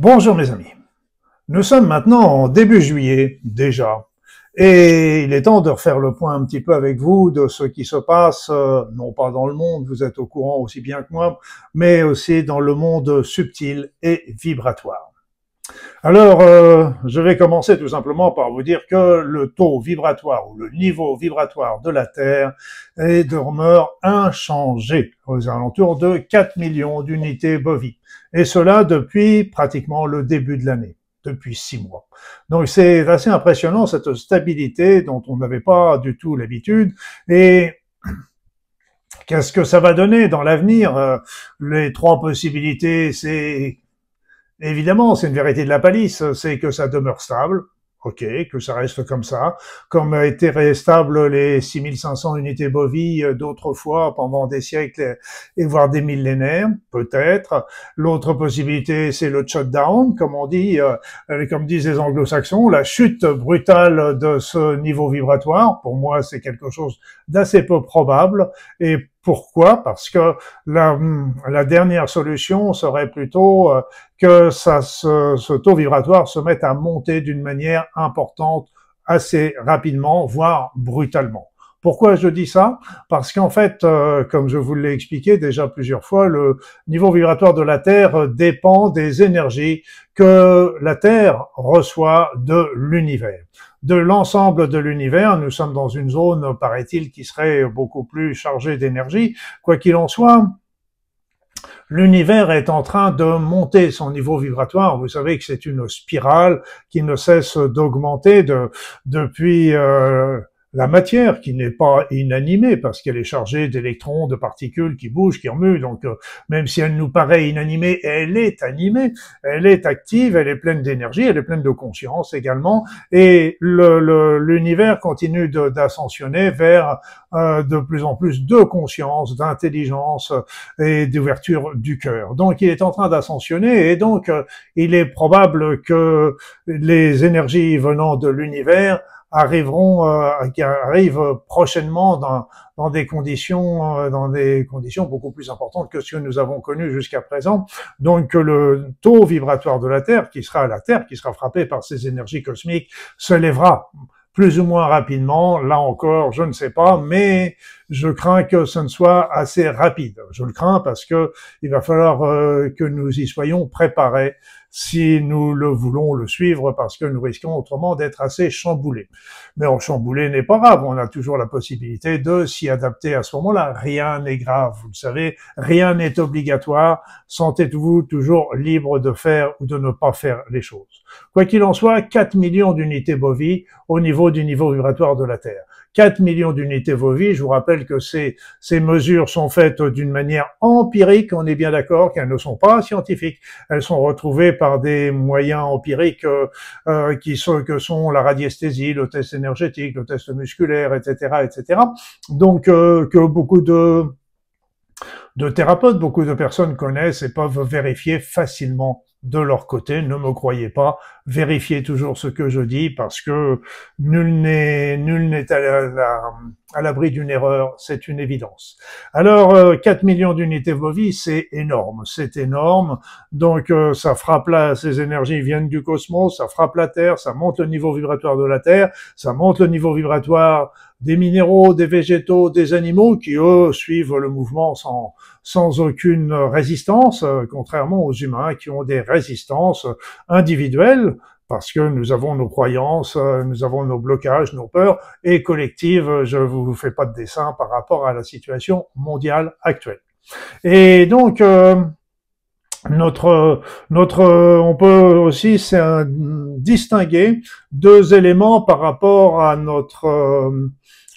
Bonjour mes amis, nous sommes maintenant en début juillet déjà et il est temps de refaire le point un petit peu avec vous de ce qui se passe, non pas dans le monde, vous êtes au courant aussi bien que moi, mais aussi dans le monde subtil et vibratoire. Alors, je vais commencer tout simplement par vous dire que le taux vibratoire ou le niveau vibratoire de la Terre est demeure inchangé aux alentours de 4 millions d'unités bovies. Et cela depuis pratiquement le début de l'année, depuis 6 mois. Donc c'est assez impressionnant cette stabilité dont on n'avait pas du tout l'habitude. Et qu'est-ce que ça va donner dans l'avenir? Les trois possibilités, c'est évidemment, c'est une vérité de la palisse, c'est que ça demeure stable, ok, que ça reste comme a été stable les 6500 unités bovies d'autrefois pendant des siècles et voire des millénaires, peut-être. L'autre possibilité, c'est le shutdown, comme on dit, comme disent les anglo-saxons, la chute brutale de ce niveau vibratoire. Pour moi, c'est quelque chose d'assez peu probable. Et pourquoi? Parce que la dernière solution serait plutôt que ce taux vibratoire se mette à monter d'une manière importante assez rapidement, voire brutalement. Pourquoi je dis ça? Parce qu'en fait, comme je vous l'ai expliqué déjà plusieurs fois, le niveau vibratoire de la Terre dépend des énergies que la Terre reçoit de l'univers. De l'ensemble de l'univers, nous sommes dans une zone, paraît-il, qui serait beaucoup plus chargée d'énergie. Quoi qu'il en soit, l'univers est en train de monter son niveau vibratoire. Vous savez que c'est une spirale qui ne cesse d'augmenter depuis la matière, qui n'est pas inanimée parce qu'elle est chargée d'électrons, de particules qui bougent, qui remuent. Donc même si elle nous paraît inanimée, elle est animée, elle est active, elle est pleine d'énergie, elle est pleine de conscience également. Et l'univers continue d'ascensionner vers de plus en plus de conscience, d'intelligence et d'ouverture du cœur. Donc il est en train d'ascensionner et donc il est probable que les énergies venant de l'univers arrivent prochainement dans des conditions beaucoup plus importantes que ce que nous avons connu jusqu'à présent. Donc le taux vibratoire de la Terre qui sera frappé par ces énergies cosmiques se lèvera plus ou moins rapidement. Là encore, je ne sais pas, mais je crains que ce ne soit assez rapide. Je le crains parce que il va falloir que nous y soyons préparés si nous le voulons le suivre, parce que nous risquons autrement d'être assez chamboulés. Mais chamboulé n'est pas grave, on a toujours la possibilité de s'y adapter à ce moment-là. Rien n'est grave, vous le savez, rien n'est obligatoire. Sentez-vous toujours libre de faire ou de ne pas faire les choses. Quoi qu'il en soit, 4 millions d'unités bovies au niveau du niveau vibratoire de la Terre. 4 millions d'unités bovies, je vous rappelle que ces mesures sont faites d'une manière empirique, on est bien d'accord qu'elles ne sont pas scientifiques, elles sont retrouvées par des moyens empiriques que sont la radiesthésie, le test énergétique, le test musculaire, etc., etc. Donc que beaucoup de thérapeutes, beaucoup de personnes connaissent et peuvent vérifier facilement de leur côté. Ne me croyez pas, vérifiez toujours ce que je dis parce que nul n'est à l'abri d'une erreur, c'est une évidence. Alors 4 millions d'unités bovies, c'est énorme. Donc ça frappe là, ces énergies viennent du cosmos, ça frappe la Terre, ça monte le niveau vibratoire de la Terre, ça monte le niveau vibratoire des minéraux, des végétaux, des animaux qui, eux, suivent le mouvement sans aucune résistance, contrairement aux humains qui ont des résistances individuelles, parce que nous avons nos croyances, nous avons nos blocages, nos peurs, et collectives, je vous fais pas de dessin par rapport à la situation mondiale actuelle. Et donc, on peut aussi distinguer deux éléments par rapport à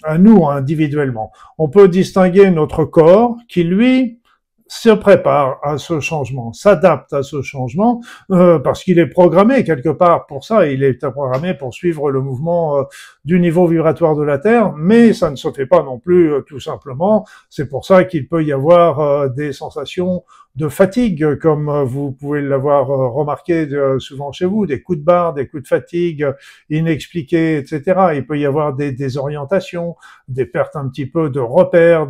à nous individuellement. On peut distinguer notre corps qui, lui, se prépare à ce changement, s'adapte à ce changement, parce qu'il est programmé quelque part pour ça, il est programmé pour suivre le mouvement du niveau vibratoire de la Terre, mais ça ne se fait pas non plus tout simplement. C'est pour ça qu'il peut y avoir des sensations de fatigue, comme vous pouvez l'avoir remarqué souvent chez vous, des coups de barre, des coups de fatigue inexpliqués, etc. Il peut y avoir des désorientations, des pertes un petit peu de repères,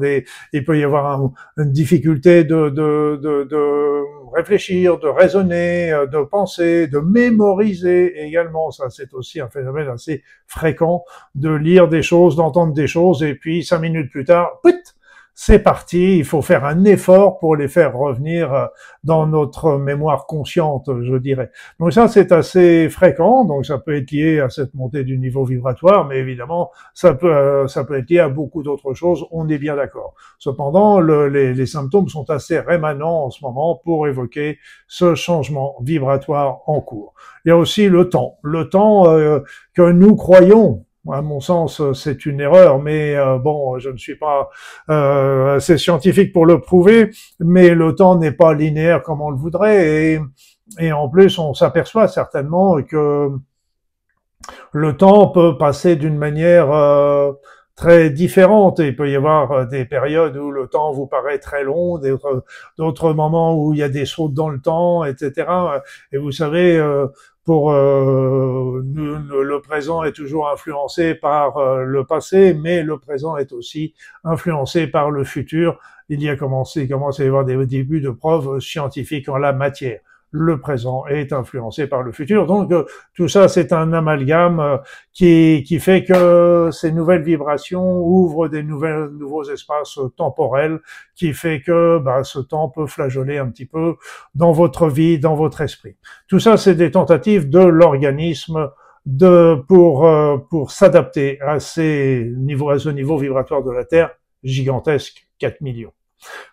il peut y avoir une difficulté de réfléchir, de raisonner, de penser, de mémoriser également. Ça, c'est aussi un phénomène assez fréquent de lire des choses, d'entendre des choses, et puis 5 minutes plus tard, put, c'est parti, il faut faire un effort pour les faire revenir dans notre mémoire consciente, je dirais. Donc ça, c'est assez fréquent, donc ça peut être lié à cette montée du niveau vibratoire, mais évidemment, ça peut être lié à beaucoup d'autres choses, on est bien d'accord. Cependant, les symptômes sont assez rémanents en ce moment pour évoquer ce changement vibratoire en cours. Il y a aussi le temps que nous croyons. À mon sens, c'est une erreur, mais bon, je ne suis pas assez scientifique pour le prouver, mais le temps n'est pas linéaire comme on le voudrait, et en plus, on s'aperçoit certainement que le temps peut passer d'une manière très différente. Il peut y avoir des périodes où le temps vous paraît très long, d'autres moments où il y a des sauts dans le temps, etc. Et vous savez, le présent est toujours influencé par le passé, mais le présent est aussi influencé par le futur. Il commence à y avoir des débuts de preuves scientifiques en la matière. Le présent est influencé par le futur. Donc, tout ça, c'est un amalgame qui fait que ces nouvelles vibrations ouvrent des nouveaux espaces temporels, qui fait que ce temps peut flageoler un petit peu dans votre vie, dans votre esprit. Tout ça, c'est des tentatives de l'organisme pour s'adapter à ce niveau vibratoire de la Terre gigantesque, 4 millions.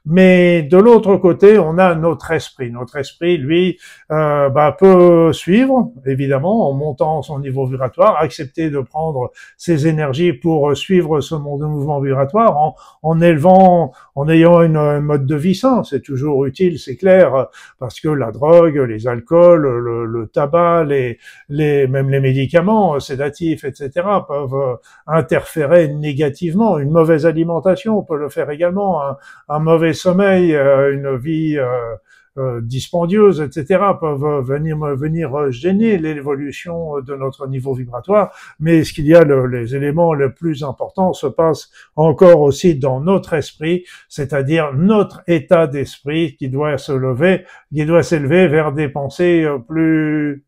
Mais de l'autre côté, on a notre esprit. Notre esprit, lui, peut suivre, évidemment, en montant son niveau vibratoire, accepter de prendre ses énergies pour suivre ce mouvement vibratoire, en ayant un mode de vie sain. C'est toujours utile, c'est clair, parce que la drogue, les alcools, le tabac, même les médicaments sédatifs, etc., peuvent interférer négativement. Une mauvaise alimentation peut le faire également. Un mauvais sommeil, une vie dispendieuse, etc., peuvent venir gêner l'évolution de notre niveau vibratoire. Mais ce qu'il y a, les éléments les plus importants se passent encore aussi dans notre esprit, c'est-à-dire notre état d'esprit qui doit s'élever vers des pensées plus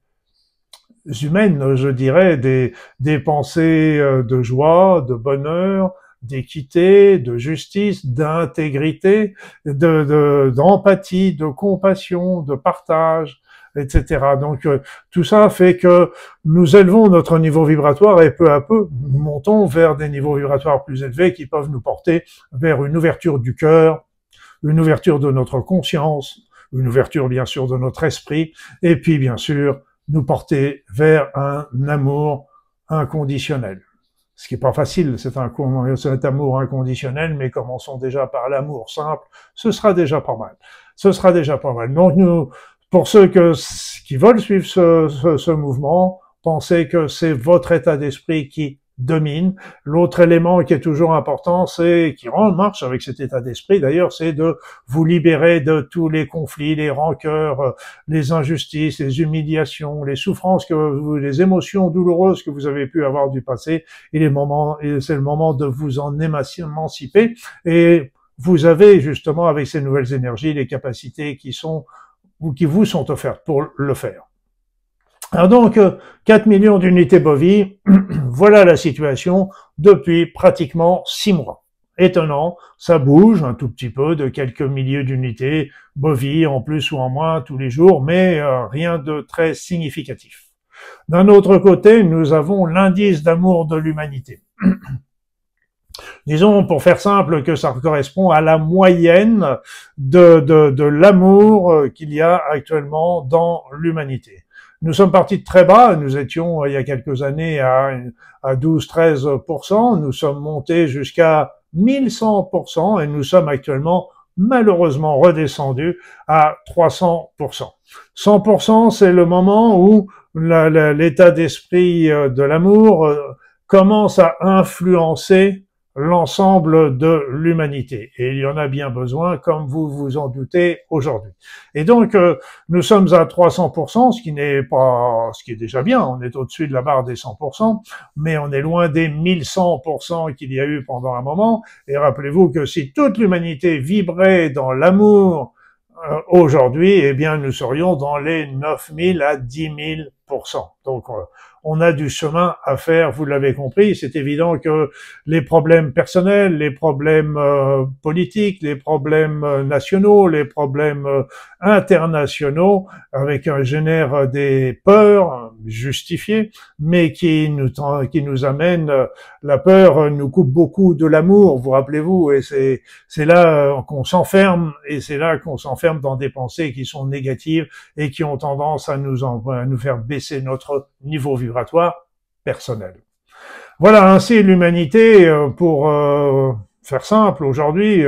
humaines, je dirais, des pensées de joie, de bonheur, d'équité, de justice, d'intégrité, d'empathie, de compassion, de partage, etc. Donc tout ça fait que nous élevons notre niveau vibratoire et peu à peu nous montons vers des niveaux vibratoires plus élevés qui peuvent nous porter vers une ouverture du cœur, une ouverture de notre conscience, une ouverture bien sûr de notre esprit, et puis bien sûr nous porter vers un amour inconditionnel. Ce qui est pas facile, cet amour inconditionnel, mais commençons déjà par l'amour simple, ce sera déjà pas mal. Ce sera déjà pas mal. Donc pour ceux qui veulent suivre ce mouvement, pensez que c'est votre état d'esprit qui domine. L'autre élément qui est toujours important, qui marche avec cet état d'esprit d'ailleurs, c'est de vous libérer de tous les conflits, les rancœurs, les injustices, les humiliations, les souffrances, les émotions douloureuses que vous avez pu avoir du passé. C'est le moment de vous en émanciper. Et vous avez justement avec ces nouvelles énergies les capacités qui vous sont offertes pour le faire. Alors donc, 4 millions d'unités bovies, voilà la situation depuis pratiquement 6 mois. Étonnant, ça bouge un tout petit peu de quelques milliers d'unités bovies en plus ou en moins tous les jours, mais rien de très significatif. D'un autre côté, nous avons l'indice d'amour de l'humanité. Disons, pour faire simple, que ça correspond à la moyenne de l'amour qu'il y a actuellement dans l'humanité. Nous sommes partis de très bas, nous étions il y a quelques années à 12-13%, nous sommes montés jusqu'à 1100% et nous sommes actuellement malheureusement redescendus à 300%. 100%, c'est le moment où l'état d'esprit de l'amour commence à influencer l'ensemble de l'humanité. Et il y en a bien besoin, comme vous vous en doutez aujourd'hui. Et donc, nous sommes à 300%, ce qui est déjà bien. On est au-dessus de la barre des 100%, mais on est loin des 1100% qu'il y a eu pendant un moment. Et rappelez-vous que si toute l'humanité vibrait dans l'amour aujourd'hui, eh bien, nous serions dans les 9000 à 10 000%. Donc, on a du chemin à faire, vous l'avez compris. C'est évident que les problèmes personnels, les problèmes politiques, les problèmes nationaux, les problèmes internationaux, génèrent des peurs justifiées, mais qui nous amènent, la peur nous coupe beaucoup de l'amour, vous rappelez-vous, et c'est là qu'on s'enferme, et c'est là qu'on s'enferme dans des pensées qui sont négatives et qui ont tendance à nous faire baisser notre niveau vibratoire personnel. Voilà ainsi l'humanité, pour faire simple aujourd'hui,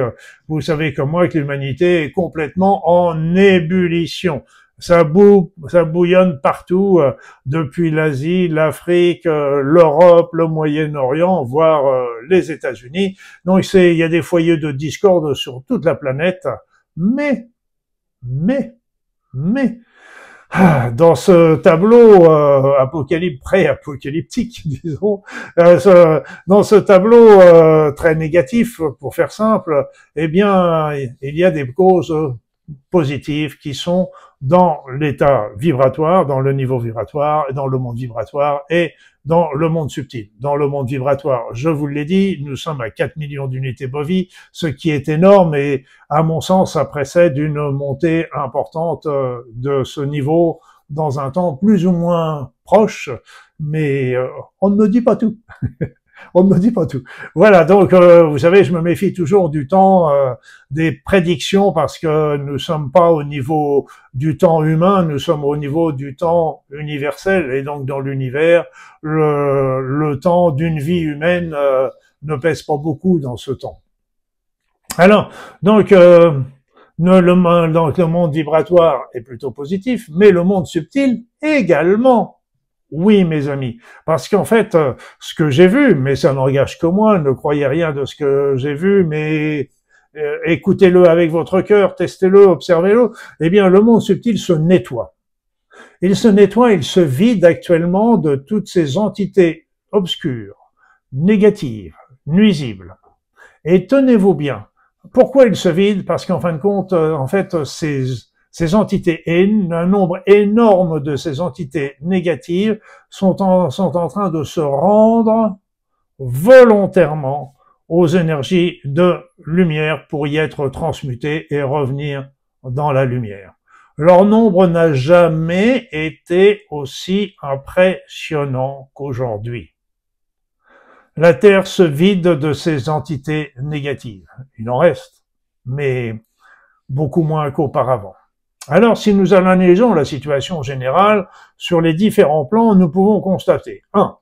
vous savez comme moi que l'humanité est complètement en ébullition. Ça bouillonne partout, depuis l'Asie, l'Afrique, l'Europe, le Moyen-Orient, voire les États-Unis. Donc il y a des foyers de discorde sur toute la planète, mais dans ce tableau pré-apocalyptique, disons, dans ce tableau très négatif, pour faire simple, eh bien, il y a des causes positives qui sont dans l'état vibratoire, dans le niveau vibratoire, dans le monde vibratoire et dans le monde subtil. Dans le monde vibratoire, je vous l'ai dit, nous sommes à 4 millions d'unités bovies, ce qui est énorme et, à mon sens, ça précède une montée importante de ce niveau dans un temps plus ou moins proche, mais on ne me dit pas tout. On ne me dit pas tout. Voilà, donc vous savez, je me méfie toujours du temps des prédictions parce que nous sommes pas au niveau du temps humain, nous sommes au niveau du temps universel et donc dans l'univers, le temps d'une vie humaine ne pèse pas beaucoup dans ce temps. Alors, donc le monde vibratoire est plutôt positif, mais le monde subtil également. Oui, mes amis, parce qu'en fait, ce que j'ai vu, mais ça n'engage que moi, ne croyez rien de ce que j'ai vu, mais écoutez-le avec votre cœur, testez-le, observez-le, eh bien, le monde subtil se nettoie. Il se nettoie, il se vide actuellement de toutes ces entités obscures, négatives, nuisibles. Et tenez-vous bien. Pourquoi il se vide? Parce qu'en fin de compte, ces entités, un nombre énorme de ces entités négatives sont en train de se rendre volontairement aux énergies de lumière pour y être transmutées et revenir dans la lumière. Leur nombre n'a jamais été aussi impressionnant qu'aujourd'hui. La Terre se vide de ces entités négatives. Il en reste, mais beaucoup moins qu'auparavant. Alors, si nous analysons la situation générale sur les différents plans, nous pouvons constater 1.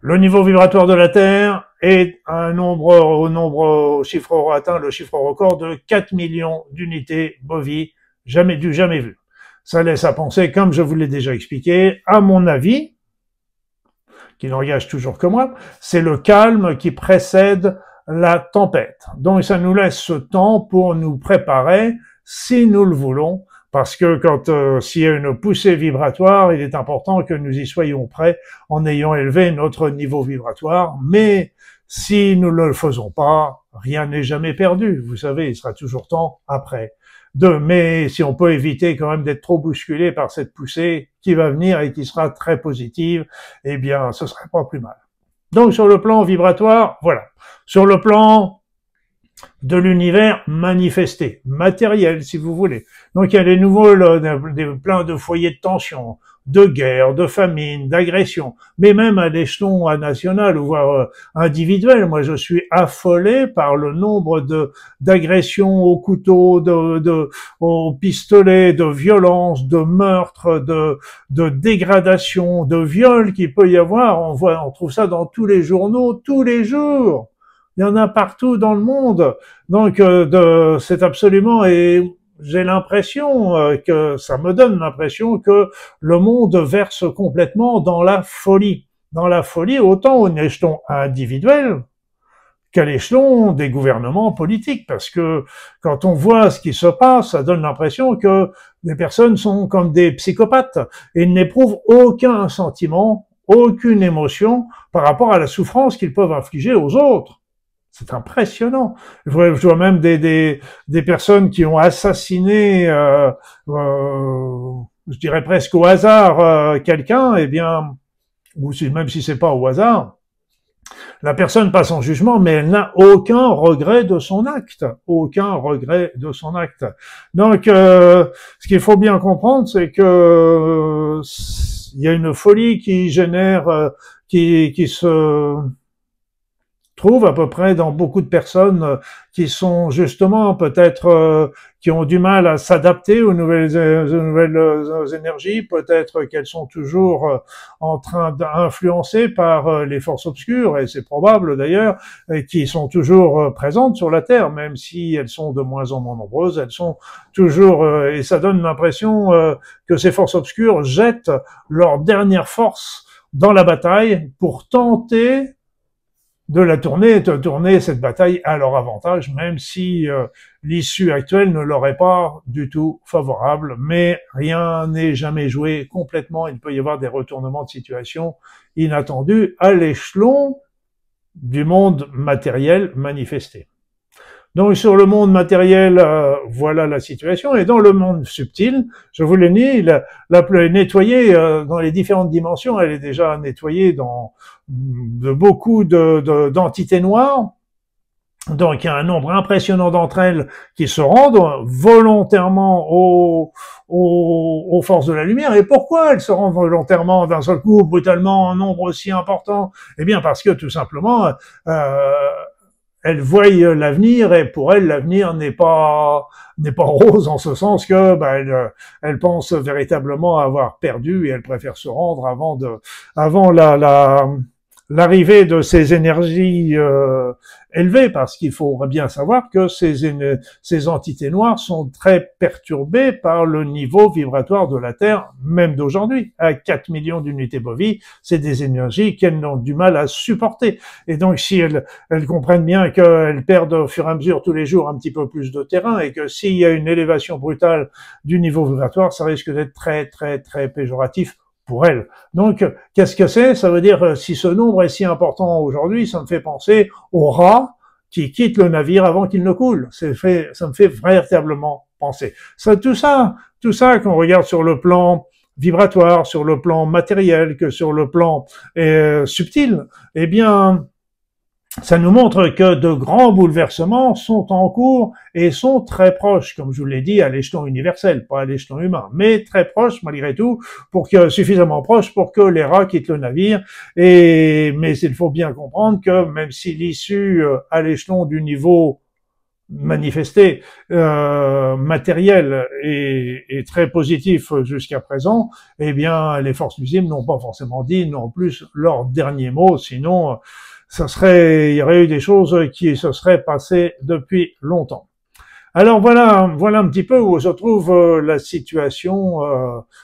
Le niveau vibratoire de la Terre est au chiffre atteint le chiffre record de 4 millions d'unités bovies, jamais vu. Ça laisse à penser, comme je vous l'ai déjà expliqué, à mon avis, qui n'engage toujours que moi, c'est le calme qui précède la tempête. Donc ça nous laisse ce temps pour nous préparer, si nous le voulons, parce que s'il y a une poussée vibratoire, il est important que nous y soyons prêts en ayant élevé notre niveau vibratoire, mais si nous ne le faisons pas, rien n'est jamais perdu, vous savez, il sera toujours temps après. Mais si on peut éviter quand même d'être trop bousculé par cette poussée qui va venir et qui sera très positive, eh bien, ce serait pas plus mal. Donc, sur le plan vibratoire, voilà. Sur le plan de l'univers manifesté, matériel, si vous voulez. Donc, il y a plein de foyers de tension, de guerre, de famine, d'agression, mais même à l'échelon national, voire individuel. Moi, je suis affolé par le nombre d'agressions au couteau, au pistolet, de violences, de meurtres, de dégradations, de viols qu'il peut y avoir. On trouve ça dans tous les journaux, tous les jours. Il y en a partout dans le monde. Donc, c'est absolument, et j'ai l'impression que ça me donne l'impression que le monde verse complètement dans la folie. Dans la folie, autant au échelon individuel, qu'à l'échelon des gouvernements politiques, parce que quand on voit ce qui se passe, ça donne l'impression que les personnes sont comme des psychopathes et n'éprouvent aucun sentiment, aucune émotion par rapport à la souffrance qu'ils peuvent infliger aux autres. C'est impressionnant. Je vois même des personnes qui ont assassiné, je dirais presque au hasard, quelqu'un, eh bien, ou même si c'est pas au hasard, la personne passe en jugement, mais elle n'a aucun regret de son acte. Aucun regret de son acte. Donc, ce qu'il faut bien comprendre, c'est que il y a une folie qui génère, qui se trouve à peu près dans beaucoup de personnes qui sont justement peut-être qui ont du mal à s'adapter aux nouvelles énergies, peut-être qu'elles sont toujours en train d'influencer par les forces obscures, et c'est probable d'ailleurs, qui sont toujours présentes sur la Terre, même si elles sont de moins en moins nombreuses, elles sont toujours, et ça donne l'impression que ces forces obscures jettent leur dernière force dans la bataille pour tenter de tourner cette bataille à leur avantage, même si l'issue actuelle ne leur est pas du tout favorable. Mais rien n'est jamais joué complètement. Il peut y avoir des retournements de situation inattendus à l'échelon du monde matériel manifesté. Donc sur le monde matériel, voilà la situation. Et dans le monde subtil, je vous l'ai dit, la nettoyée dans les différentes dimensions, elle est déjà nettoyée dans de beaucoup d'entités noires. Donc il y a un nombre impressionnant d'entre elles qui se rendent volontairement aux forces de la lumière. Et pourquoi elles se rendent volontairement d'un seul coup, brutalement, en nombre aussi important? Eh bien parce que tout simplement, elles voient l'avenir, et pour elles l'avenir n'est pas rose, en ce sens que elles pensent véritablement avoir perdu, et elles préfèrent se rendre avant l'arrivée de ces énergies élevées, parce qu'il faudrait bien savoir que ces entités noires sont très perturbées par le niveau vibratoire de la Terre, même d'aujourd'hui. À 4 millions d'unités bovies, c'est des énergies qu'elles ont du mal à supporter. Et donc, si elles comprennent bien qu'elles perdent au fur et à mesure tous les jours un petit peu plus de terrain, et que s'il y a une élévation brutale du niveau vibratoire, ça risque d'être très, très, très péjoratif pour elle. Donc, qu'est-ce que c'est? Ça veut dire, si ce nombre est si important aujourd'hui, ça me fait penser aux rats qui quittent le navire avant qu'il ne coule. Ça me fait véritablement penser. Tout ça qu'on regarde sur le plan vibratoire, sur le plan matériel, que sur le plan subtil, eh bien, ça nous montre que de grands bouleversements sont en cours et sont très proches, comme je vous l'ai dit, à l'échelon universel, pas à l'échelon humain, mais très proches malgré tout, suffisamment proches pour que les rats quittent le navire. Mais il faut bien comprendre que même si l'issue à l'échelon du niveau manifesté matériel est très positif jusqu'à présent, eh bien les forces nuisibles n'ont pas forcément dit non plus leur dernier mot, sinon il y aurait eu des choses qui se seraient passées depuis longtemps. Alors voilà un petit peu où se trouve la situation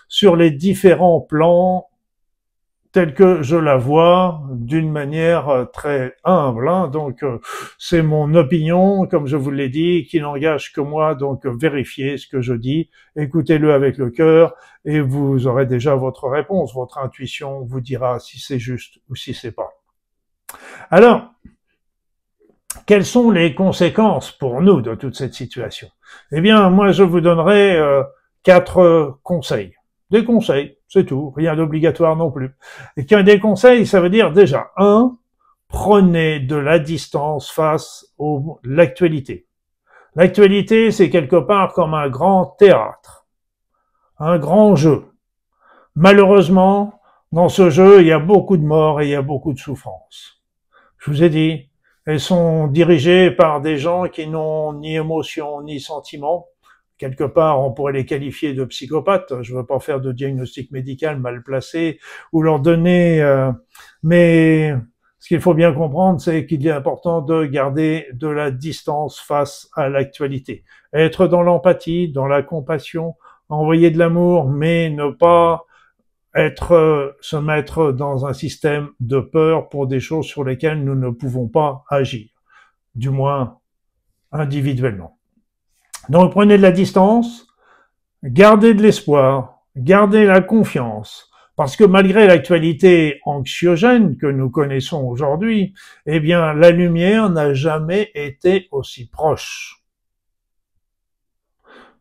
sur les différents plans telle que je la vois, d'une manière très humble. Donc c'est mon opinion, comme je vous l'ai dit, qui n'engage que moi, donc vérifiez ce que je dis, écoutez-le avec le cœur, et vous aurez déjà votre réponse. Votre intuition vous dira si c'est juste ou si c'est pas. Alors, quelles sont les conséquences pour nous de toute cette situation? Eh bien, moi, je vous donnerai 4 conseils. Des conseils, c'est tout, rien d'obligatoire non plus. Et qu'un des conseils, ça veut dire déjà, 1, prenez de la distance face à l'actualité. L'actualité, c'est quelque part comme un grand théâtre, un grand jeu. Malheureusement, dans ce jeu, il y a beaucoup de morts et il y a beaucoup de souffrances. Je vous ai dit, elles sont dirigées par des gens qui n'ont ni émotion ni sentiment. Quelque part, on pourrait les qualifier de psychopathes. Je ne veux pas faire de diagnostic médical mal placé ou leur donner... mais ce qu'il faut bien comprendre, c'est qu'il est important de garder de la distance face à l'actualité. Être dans l'empathie, dans la compassion, envoyer de l'amour, mais ne pas se mettre dans un système de peur pour des choses sur lesquelles nous ne pouvons pas agir. du moins individuellement. Donc prenez de la distance, gardez de l'espoir, gardez la confiance, parce que malgré l'actualité anxiogène que nous connaissons aujourd'hui, eh bien la lumière n'a jamais été aussi proche.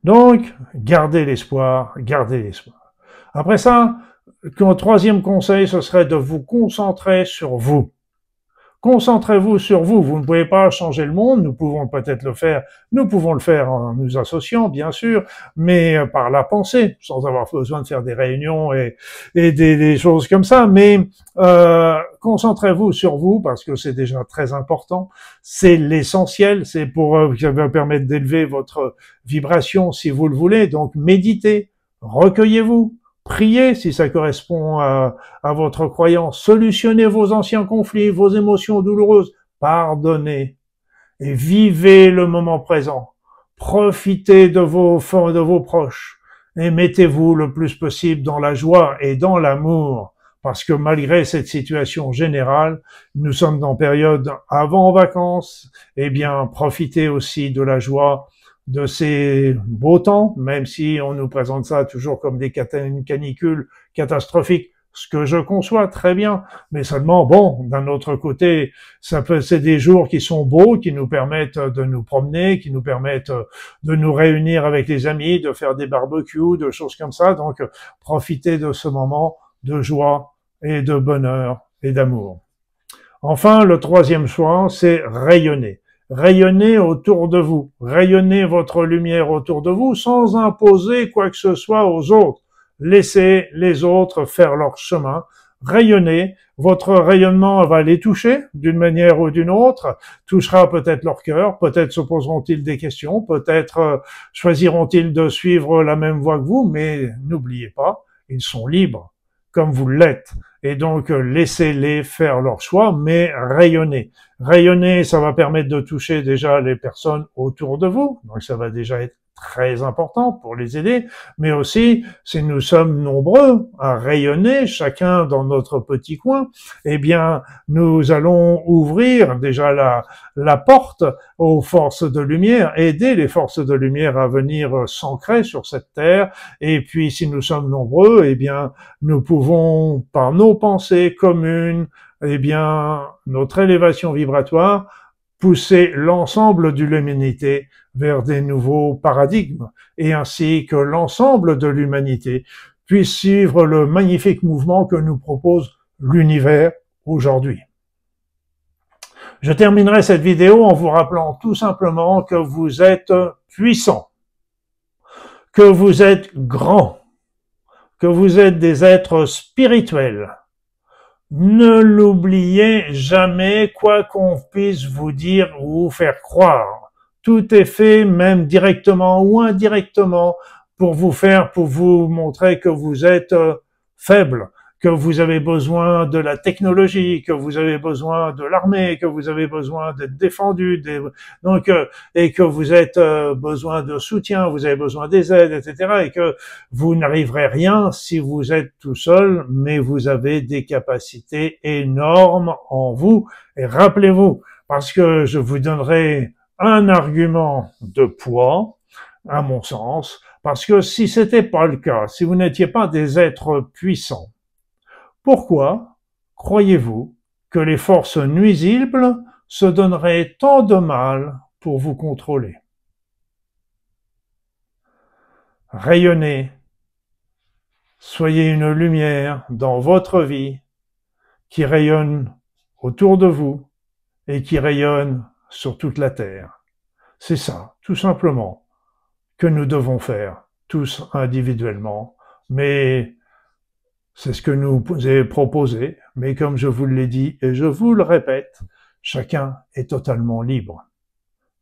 Donc, gardez l'espoir, gardez l'espoir. Après ça, le troisième conseil, ce serait de vous concentrer sur vous. Concentrez-vous sur vous. Vous ne pouvez pas changer le monde. Nous pouvons peut-être le faire. Nous pouvons le faire en nous associant, bien sûr, mais par la pensée, sans avoir besoin de faire des réunions et des choses comme ça. Mais concentrez-vous sur vous parce que c'est déjà très important. C'est l'essentiel. C'est pour ça va permettre d'élever votre vibration si vous le voulez. Donc méditez, recueillez-vous. Priez si ça correspond à votre croyance. Solutionnez vos anciens conflits, vos émotions douloureuses. Pardonnez et vivez le moment présent. Profitez de vos proches et mettez-vous le plus possible dans la joie et dans l'amour. Parce que malgré cette situation générale, nous sommes en période avant vacances. Eh bien, profitez aussi de la joie de ces beaux temps, même si on nous présente ça toujours comme des canicules catastrophiques, ce que je conçois très bien, mais seulement, bon, d'un autre côté, c'est des jours qui sont beaux, qui nous permettent de nous promener, qui nous permettent de nous réunir avec les amis, de faire des barbecues, de choses comme ça, donc profitez de ce moment de joie et de bonheur et d'amour. Enfin, le troisième choix, c'est rayonner. Rayonnez autour de vous, rayonnez votre lumière autour de vous sans imposer quoi que ce soit aux autres. Laissez les autres faire leur chemin, rayonnez, votre rayonnement va les toucher d'une manière ou d'une autre, touchera peut-être leur cœur, peut-être se poseront-ils des questions, peut-être choisiront-ils de suivre la même voie que vous, mais n'oubliez pas, ils sont libres, comme vous l'êtes. Et donc, laissez-les faire leur choix, mais rayonnez. Rayonner, ça va permettre de toucher déjà les personnes autour de vous. Donc, ça va déjà être très important pour les aider. Mais aussi, si nous sommes nombreux à rayonner, chacun dans notre petit coin, eh bien, nous allons ouvrir déjà la porte aux forces de lumière, aider les forces de lumière à venir s'ancrer sur cette terre. Et puis, si nous sommes nombreux, eh bien, nous pouvons, par nos pensées communes, eh bien, notre élévation vibratoire, pousser l'ensemble de l'humanité vers des nouveaux paradigmes, et ainsi que l'ensemble de l'humanité puisse suivre le magnifique mouvement que nous propose l'univers aujourd'hui. Je terminerai cette vidéo en vous rappelant tout simplement que vous êtes puissant, que vous êtes grand, que vous êtes des êtres spirituels. Ne l'oubliez jamais, quoi qu'on puisse vous dire ou vous faire croire. Tout est fait, même directement ou indirectement, pour vous montrer que vous êtes faible, que vous avez besoin de la technologie, que vous avez besoin de l'armée, que vous avez besoin d'être défendu, donc et que vous avez besoin de soutien, vous avez besoin des aides, etc. Et que vous n'arriverez rien si vous êtes tout seul, mais vous avez des capacités énormes en vous. Et rappelez-vous, parce que je vous donnerai un argument de poids, à mon sens, parce que si c'était pas le cas, si vous n'étiez pas des êtres puissants, pourquoi croyez-vous que les forces nuisibles se donneraient tant de mal pour vous contrôler? Rayonnez, soyez une lumière dans votre vie qui rayonne autour de vous et qui rayonne sur toute la terre. C'est ça, tout simplement, que nous devons faire, tous individuellement, mais c'est ce que nous est proposé, mais comme je vous l'ai dit et je vous le répète, chacun est totalement libre.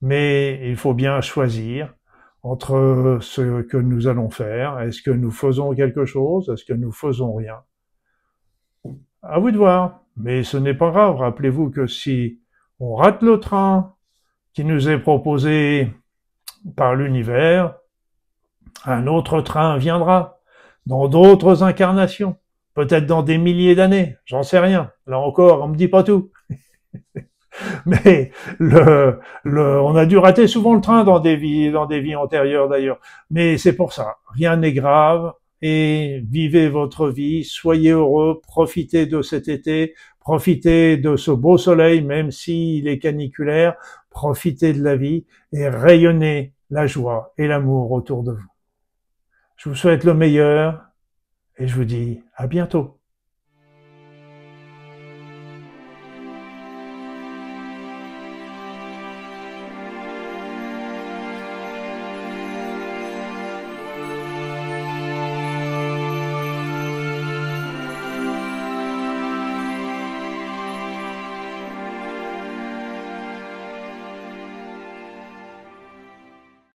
Mais il faut bien choisir entre ce que nous allons faire. Est-ce que nous faisons quelque chose? Est-ce que nous faisons rien? À vous de voir. Mais ce n'est pas grave. Rappelez-vous que si on rate le train qui nous est proposé par l'univers, un autre train viendra dans d'autres incarnations, peut-être dans des milliers d'années, j'en sais rien. Là encore, on me dit pas tout. Mais on a dû rater souvent le train dans des vies antérieures d'ailleurs. Mais c'est pour ça. Rien n'est grave et vivez votre vie. Soyez heureux. Profitez de cet été. Profitez de ce beau soleil, même s'il est caniculaire. Profitez de la vie et rayonnez la joie et l'amour autour de vous. Je vous souhaite le meilleur et je vous dis à bientôt.